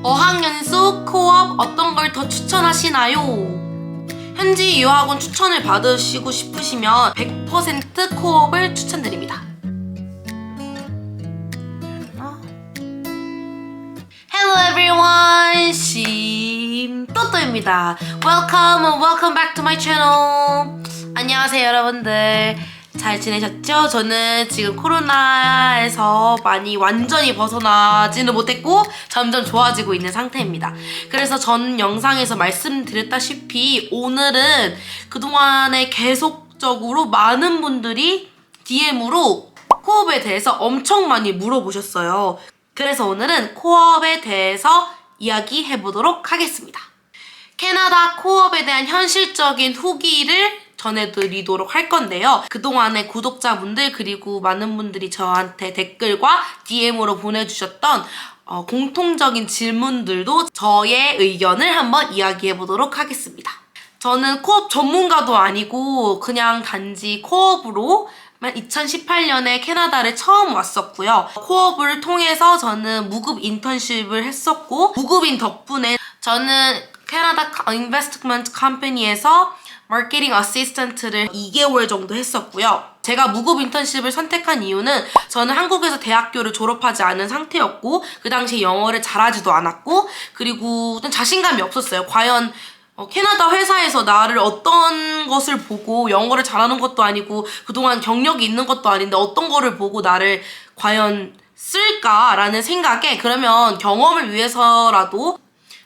어학연수, 코업 어떤 걸 더 추천하시나요? 현지 유학원 추천을 받으시고 싶으시면 100% 코업을 추천드립니다. Hello everyone, 심또또입니다. Welcome back to my channel. 안녕하세요 여러분들. 잘 지내셨죠? 저는 지금 코로나에서 많이 완전히 벗어나지는 못했고 점점 좋아지고 있는 상태입니다. 그래서 전 영상에서 말씀드렸다시피 오늘은 그동안에 계속적으로 많은 분들이 DM으로 코업에 대해서 엄청 많이 물어보셨어요. 그래서 오늘은 코업에 대해서 이야기해보도록 하겠습니다. 캐나다 코업에 대한 현실적인 후기를 전해드리도록 할 건데요. 그동안의 구독자분들 그리고 많은 분들이 저한테 댓글과 DM으로 보내주셨던 공통적인 질문들도 저의 의견을 한번 이야기해보도록 하겠습니다. 저는 코업 전문가도 아니고 그냥 단지 코업으로 2018년에 캐나다를 처음 왔었고요. 코업을 통해서 저는 무급 인턴십을 했었고 무급인 덕분에 저는 캐나다 인베스트먼트 컴퍼니에서 마케팅 어시스턴트를 2개월 정도 했었고요. 제가 무급 인턴십을 선택한 이유는 저는 한국에서 대학교를 졸업하지 않은 상태였고 그 당시에 영어를 잘하지도 않았고 그리고 자신감이 없었어요. 과연 캐나다 회사에서 나를 어떤 것을 보고 영어를 잘하는 것도 아니고 그동안 경력이 있는 것도 아닌데 어떤 거를 보고 나를 과연 쓸까라는 생각에 그러면 경험을 위해서라도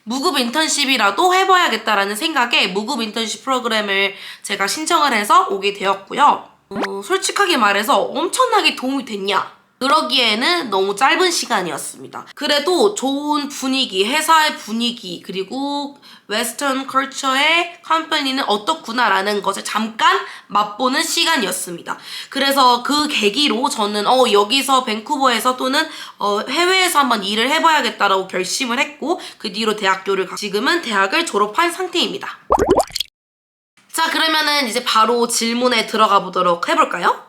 무급 인턴십이라도 해봐야겠다라는 생각에 무급 인턴십 프로그램을 제가 신청을 해서 오게 되었고요. 솔직하게 말해서 엄청나게 도움이 됐냐? 그러기에는 너무 짧은 시간이었습니다. 그래도 좋은 분위기, 회사의 분위기, 그리고 웨스턴 컬처의 컴퍼니는 어떻구나라는 것을 잠깐 맛보는 시간이었습니다. 그래서 그 계기로 저는 여기서 밴쿠버에서 또는 해외에서 한번 일을 해봐야겠다라고 결심을 했고 그 뒤로 지금은 대학을 졸업한 상태입니다. 자, 그러면은 이제 바로 질문에 들어가 보도록 해볼까요?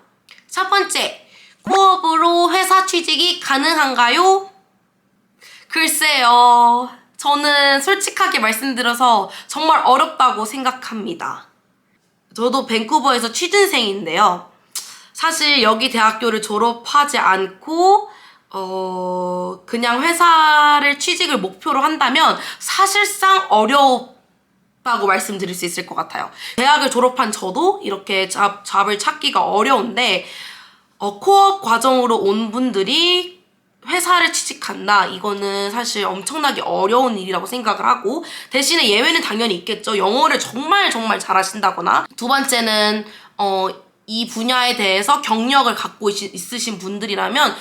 첫 번째, 코업으로 회사 취직이 가능한가요? 글쎄요. 저는 솔직하게 말씀드려서 정말 어렵다고 생각합니다. 저도 밴쿠버에서 취준생인데요. 사실 여기 대학교를 졸업하지 않고 그냥 회사를 취직을 목표로 한다면 사실상 어렵다고 말씀드릴 수 있을 것 같아요. 대학을 졸업한 저도 이렇게 잡을 찾기가 어려운데 코업 과정으로 온 분들이 회사를 취직한다. 이거는 사실 엄청나게 어려운 일이라고 생각을 하고 대신에 예외는 당연히 있겠죠. 영어를 정말 잘하신다거나 두 번째는 이 분야에 대해서 경력을 갖고 있으신 분들이라면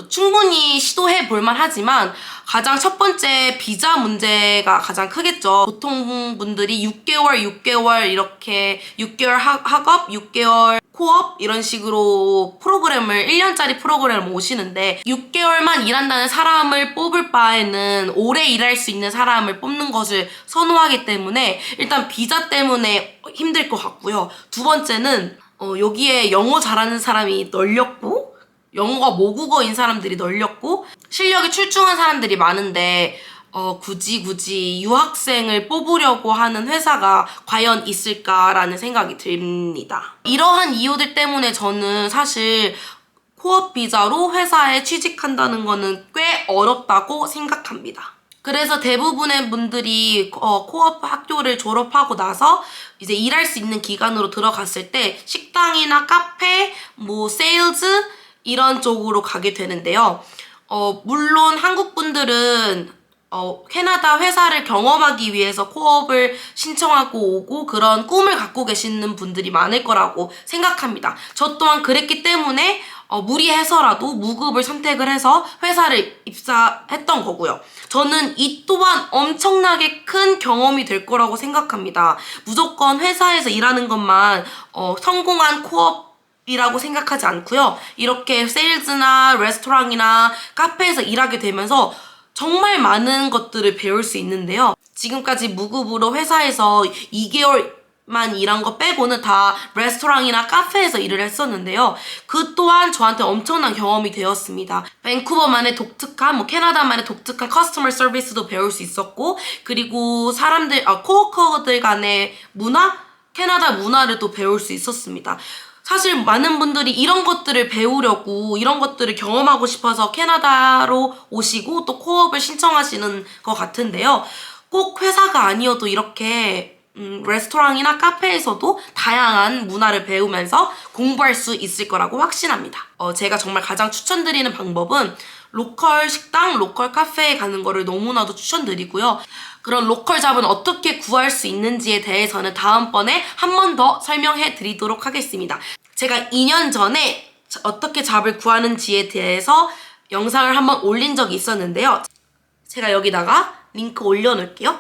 충분히 시도해 볼만 하지만 가장 첫 번째 비자 문제가 가장 크겠죠. 보통 분들이 6개월 이렇게 6개월 학업, 6개월 코업 이런 식으로 프로그램을 1년짜리 프로그램을 오시는데 6개월만 일한다는 사람을 뽑을 바에는 오래 일할 수 있는 사람을 뽑는 것을 선호하기 때문에 일단 비자 때문에 힘들 것 같고요. 두 번째는 여기에 영어 잘하는 사람이 널렸고 영어가 모국어인 사람들이 널렸고 실력이 출중한 사람들이 많은데 굳이 유학생을 뽑으려고 하는 회사가 과연 있을까라는 생각이 듭니다. 이러한 이유들 때문에 저는 사실 코업 비자로 회사에 취직한다는 거는 꽤 어렵다고 생각합니다. 그래서 대부분의 분들이 코업 학교를 졸업하고 나서 이제 일할 수 있는 기간으로 들어갔을 때 식당이나 카페, 세일즈 이런 쪽으로 가게 되는데요. 물론 한국 분들은 캐나다 회사를 경험하기 위해서 코업을 신청하고 오고 그런 꿈을 갖고 계시는 분들이 많을 거라고 생각합니다. 저 또한 그랬기 때문에 무리해서라도 무급을 선택을 해서 회사를 입사했던 거고요. 저는 이 또한 엄청나게 큰 경험이 될 거라고 생각합니다. 무조건 회사에서 일하는 것만 성공한 코업이라고 생각하지 않고요. 이렇게 세일즈나 레스토랑이나 카페에서 일하게 되면서 정말 많은 것들을 배울 수 있는데요. 지금까지 무급으로 회사에서 2개월 만 일한 거 빼고는 다 레스토랑이나 카페에서 일을 했었는데요. 그 또한 저한테 엄청난 경험이 되었습니다. 밴쿠버만의 독특한, 캐나다만의 독특한 커스터머 서비스도 배울 수 있었고, 그리고 코워커들 간의 문화, 캐나다 문화를 또 배울 수 있었습니다. 사실 많은 분들이 이런 것들을 배우려고, 이런 것들을 경험하고 싶어서 캐나다로 오시고 또 코업을 신청하시는 것 같은데요. 꼭 회사가 아니어도 이렇게 레스토랑이나 카페에서도 다양한 문화를 배우면서 공부할 수 있을 거라고 확신합니다. 제가 정말 가장 추천드리는 방법은 로컬 식당, 로컬 카페에 가는 거를 너무나도 추천드리고요. 그런 로컬 잡은 어떻게 구할 수 있는지에 대해서는 다음번에 한 번 더 설명해 드리도록 하겠습니다. 제가 2년 전에 어떻게 잡을 구하는지에 대해서 영상을 한번 올린 적이 있었는데요. 제가 여기다가 링크 올려놓을게요.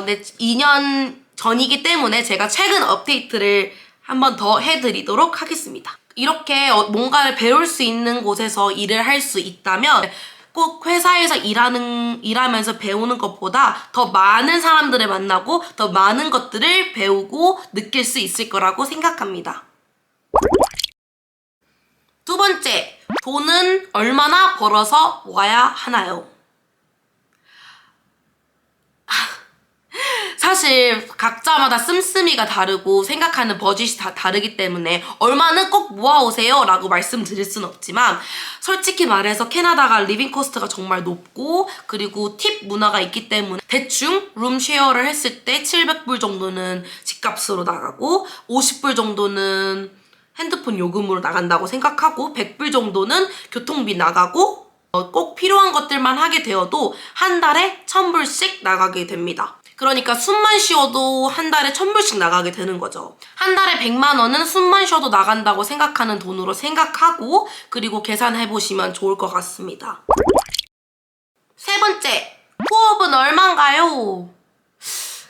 네, 2년 전이기 때문에 제가 최근 업데이트를 한 번 더 해드리도록 하겠습니다. 이렇게 뭔가를 배울 수 있는 곳에서 일을 할 수 있다면 꼭 회사에서 일하면서 배우는 것보다 더 많은 사람들을 만나고 더 많은 것들을 배우고 느낄 수 있을 거라고 생각합니다. 두 번째, 돈은 얼마나 벌어서 와야 하나요? 사실 각자마다 씀씀이가 다르고 생각하는 버짓이 다 다르기 때문에 얼마는 꼭 모아오세요 라고 말씀드릴 순 없지만, 솔직히 말해서 캐나다가 리빙 코스트가 정말 높고 그리고 팁 문화가 있기 때문에 대충 룸 쉐어를 했을 때 700불 정도는 집값으로 나가고 50불 정도는 핸드폰 요금으로 나간다고 생각하고 100불 정도는 교통비 나가고 꼭 필요한 것들만 하게 되어도 한 달에 1000불씩 나가게 됩니다. 그러니까 숨만 쉬어도 한 달에 1000불씩 나가게 되는 거죠. 한 달에 100만 원은 숨만 쉬어도 나간다고 생각하는 돈으로 생각하고 그리고 계산해보시면 좋을 것 같습니다. 세 번째, 코업은 얼만가요?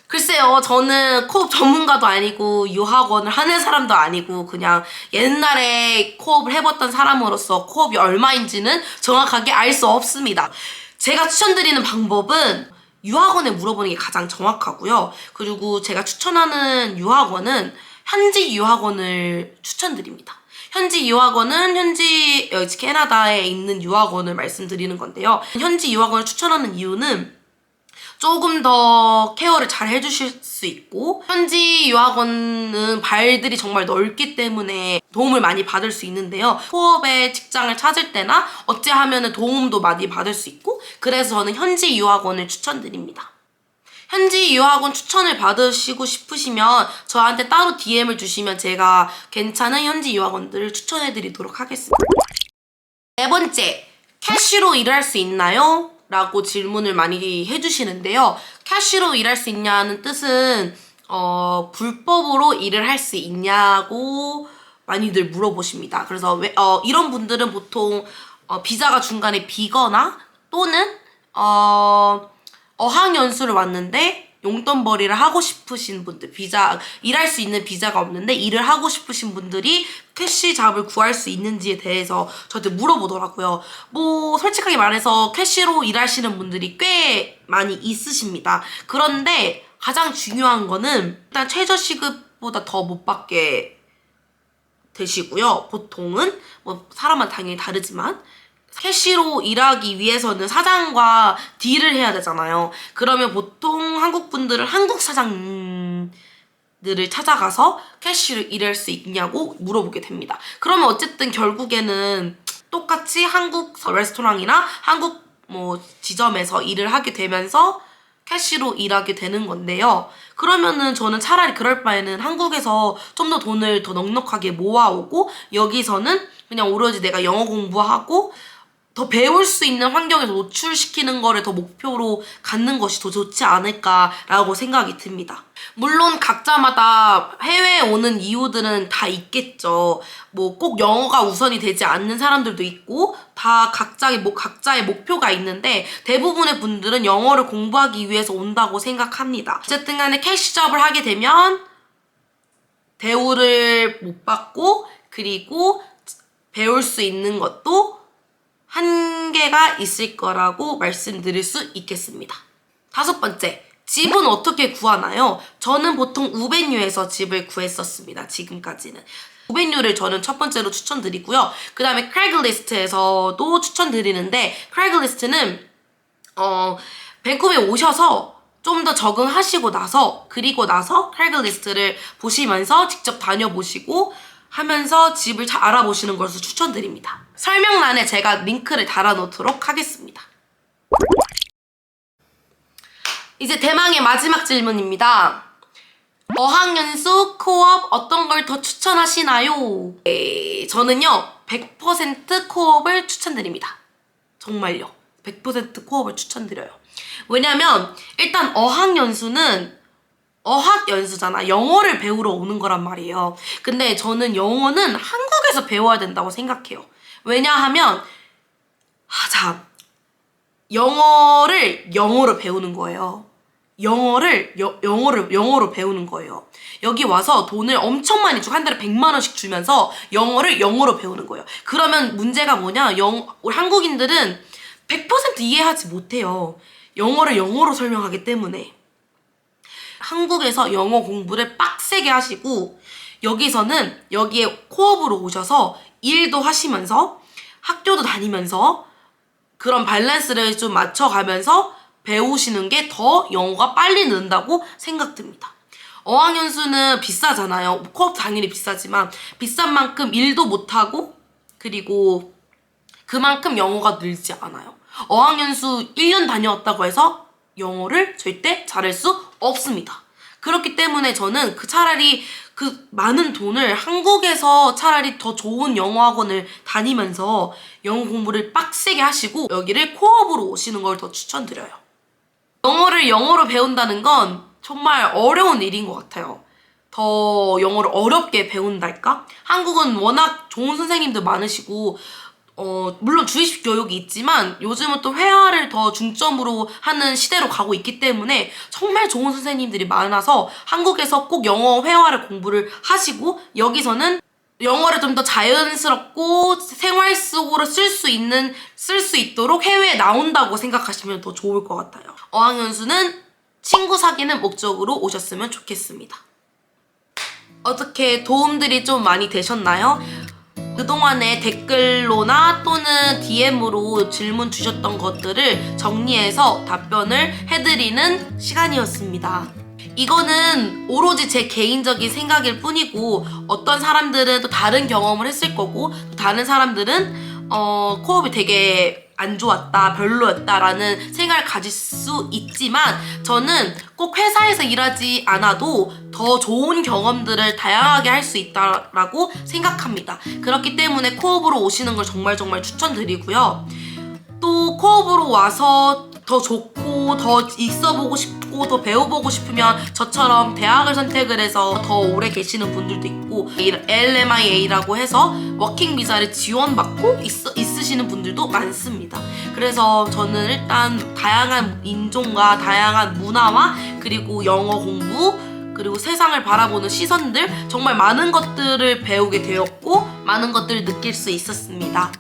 글쎄요, 저는 코업 전문가도 아니고 유학원을 하는 사람도 아니고 그냥 옛날에 코업을 해봤던 사람으로서 코업이 얼마인지는 정확하게 알 수 없습니다. 제가 추천드리는 방법은 유학원에 물어보는 게 가장 정확하고요. 그리고 제가 추천하는 유학원은 현지 유학원을 추천드립니다. 현지 유학원은 현지 캐나다에 있는 유학원을 말씀드리는 건데요. 현지 유학원을 추천하는 이유는 조금 더 케어를 잘 해주실 수 있고, 현지 유학원은 발들이 정말 넓기 때문에 도움을 많이 받을 수 있는데요. 코업에 직장을 찾을 때나 어찌하면 도움도 많이 받을 수 있고, 그래서 저는 현지 유학원을 추천드립니다. 현지 유학원 추천을 받으시고 싶으시면 저한테 따로 DM을 주시면 제가 괜찮은 현지 유학원들을 추천해드리도록 하겠습니다. 네 번째, 캐시로 일할 수 있나요? 라고 질문을 많이 해주시는데요. 캐시로 일할 수 있냐는 뜻은 불법으로 일을 할 수 있냐고 많이들 물어보십니다. 그래서 이런 분들은 보통 비자가 중간에 비거나 또는 어학연수를 왔는데 용돈벌이를 하고 싶으신 분들, 일할 수 있는 비자가 없는데 일을 하고 싶으신 분들이 캐시 잡을 구할 수 있는지에 대해서 저한테 물어보더라고요. 솔직하게 말해서 캐시로 일하시는 분들이 꽤 많이 있으십니다. 그런데 가장 중요한 거는 일단 최저시급보다 더 못 받게 되시고요. 보통은 사람마다 당연히 다르지만 캐시로 일하기 위해서는 사장과 딜을 해야 되잖아요. 그러면 보통 한국 분들은 한국 사장들을 찾아가서 캐시로 일할 수 있냐고 물어보게 됩니다. 그러면 어쨌든 결국에는 똑같이 한국 레스토랑이나 한국 지점에서 일을 하게 되면서 캐시로 일하게 되는 건데요. 그러면은 저는 차라리 그럴 바에는 한국에서 좀 더 돈을 더 넉넉하게 모아오고 여기서는 그냥 오로지 내가 영어 공부하고 더 배울 수 있는 환경에서 노출시키는 거를 더 목표로 갖는 것이 더 좋지 않을까라고 생각이 듭니다. 물론 각자마다 해외에 오는 이유들은 다 있겠죠. 꼭 영어가 우선이 되지 않는 사람들도 있고 다 각자의 목표가 있는데 대부분의 분들은 영어를 공부하기 위해서 온다고 생각합니다. 어쨌든 간에 캐시잡을 하게 되면 대우를 못 받고 그리고 배울 수 있는 것도 한계가 있을 거라고 말씀드릴 수 있겠습니다. 다섯 번째, 집은 어떻게 구하나요? 저는 보통 우베뉴에서 집을 구했었습니다. 지금까지는. 우베뉴를 저는 첫 번째로 추천드리고요. 그 다음에 크레이글리스트에서도 추천드리는데, 크레이글리스트는 밴쿠버에 오셔서 좀 더 적응하시고 나서, 그리고 나서 크레이글리스트를 보시면서 직접 다녀보시고 하면서 집을 잘 알아보시는 것을 추천드립니다. 설명란에 제가 링크를 달아놓도록 하겠습니다. 이제 대망의 마지막 질문입니다. 어학연수, 코업 어떤 걸 더 추천하시나요? 저는요 100% 코업을 추천드립니다. 정말요. 100% 코업을 추천드려요. 왜냐면 일단 어학연수는 어학연수잖아. 영어를 배우러 오는 거란 말이에요. 근데 저는 영어는 한국에서 배워야 된다고 생각해요. 왜냐하면 영어를 영어로 배우는 거예요. 영어로 배우는 거예요. 여기 와서 돈을 엄청 많이 주고 한 달에 100만 원씩 주면서 영어를 영어로 배우는 거예요. 그러면 문제가 뭐냐? 우리 한국인들은 100% 이해하지 못해요. 영어를 영어로 설명하기 때문에. 한국에서 영어 공부를 빡세게 하시고 여기에 코업으로 오셔서 일도 하시면서 학교도 다니면서 그런 밸런스를 좀 맞춰가면서 배우시는 게 더 영어가 빨리 는다고 생각됩니다. 어학연수는 비싸잖아요. 코업 당연히 비싸지만 비싼 만큼 일도 못하고 그리고 그만큼 영어가 늘지 않아요. 어학연수 1년 다녀왔다고 해서 영어를 절대 잘할 수 없습니다. 그렇기 때문에 저는 차라리 그 많은 돈을 한국에서 차라리 더 좋은 영어학원을 다니면서 영어 공부를 빡세게 하시고 여기를 코업으로 오시는 걸 더 추천드려요. 영어를 영어로 배운다는 건 정말 어려운 일인 것 같아요. 더 영어를 어렵게 배운달까? 한국은 워낙 좋은 선생님들 많으시고 물론 주입식 교육이 있지만 요즘은 또 회화를 더 중점으로 하는 시대로 가고 있기 때문에 정말 좋은 선생님들이 많아서 한국에서 꼭 영어 회화를 공부를 하시고 여기서는 영어를 좀 더 자연스럽고 생활 속으로 쓸 수 있도록 해외에 나온다고 생각하시면 더 좋을 것 같아요. 어학연수는 친구 사귀는 목적으로 오셨으면 좋겠습니다. 어떻게 도움들이 좀 많이 되셨나요? 그동안에 댓글로나 또는 DM으로 질문 주셨던 것들을 정리해서 답변을 해드리는 시간이었습니다. 이거는 오로지 제 개인적인 생각일 뿐이고 어떤 사람들은 또 다른 경험을 했을 거고 또 다른 사람들은 코업이 되게 안 좋았다, 별로였다라는 생각을 가질 수 있지만 저는 꼭 회사에서 일하지 않아도 더 좋은 경험들을 다양하게 할 수 있다라고 생각합니다. 그렇기 때문에 코업으로 오시는 걸 정말 추천드리고요. 또 코업으로 와서 더 좋고 더 있어보고 싶고 더 배워보고 싶으면 저처럼 대학을 선택을 해서 더 오래 계시는 분들도 있고 LMIA라고 해서 워킹 비자를 지원받고 있으시는 분들도 많습니다. 그래서 저는 일단 다양한 인종과 다양한 문화와 그리고 영어 공부 그리고 세상을 바라보는 시선들 정말 많은 것들을 배우게 되었고 많은 것들을 느낄 수 있었습니다.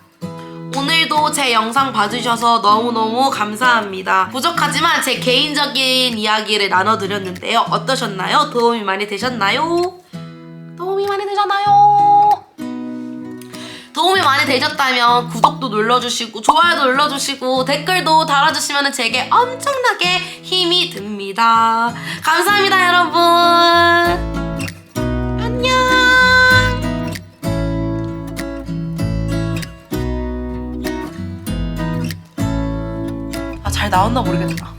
오늘도 제 영상 봐주셔서 너무너무 감사합니다. 부족하지만 제 개인적인 이야기를 나눠드렸는데요. 어떠셨나요? 도움이 많이 되셨나요? 도움이 많이 되셨다면 구독도 눌러주시고 좋아요도 눌러주시고 댓글도 달아주시면 제게 엄청나게 힘이 듭니다. 감사합니다, 여러분. 안녕. 잘 나왔나 모르겠다.